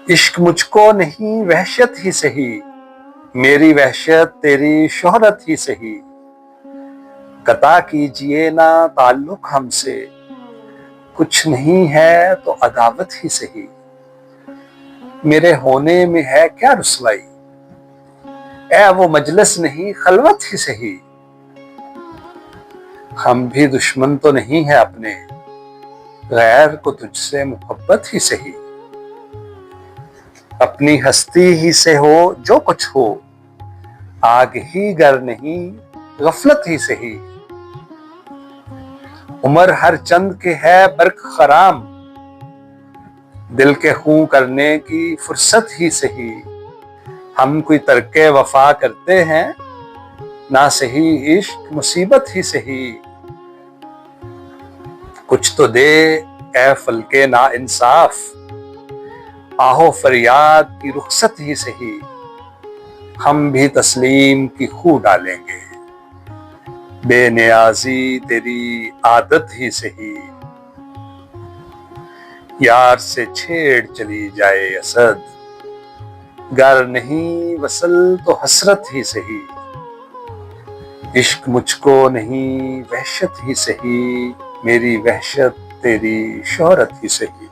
इश्क मुझको नहीं वहशत ही सही, मेरी वहशत तेरी शोहरत ही सही। कता कीजिए ना ताल्लुक हमसे, कुछ नहीं है तो अदावत ही सही। मेरे होने में है क्या रुसवाई, ए वो मजलिस नहीं खलवत ही सही। हम भी दुश्मन तो नहीं है अपने, गैर को तुझसे मोहब्बत ही सही। अपनी हस्ती ही से हो जो कुछ हो, आग ही गर नहीं गफलत ही सही। उमर हर चंद के है बर्क खराम, दिल के खूं करने की फुर्सत ही सही। हम कोई तरके वफा करते हैं, ना सही इश्क मुसीबत ही सही। कुछ तो दे ए फलके ना इंसाफ, आहो फरियाद की रुखसत ही सही। हम भी तस्लीम की खू डालेंगे, बेनियाजी तेरी आदत ही सही। यार से छेड़ चली जाए असद, गर नहीं वसल तो हसरत ही सही। इश्क मुझको नहीं वहशत ही सही, मेरी वहशत तेरी शोहरत ही सही।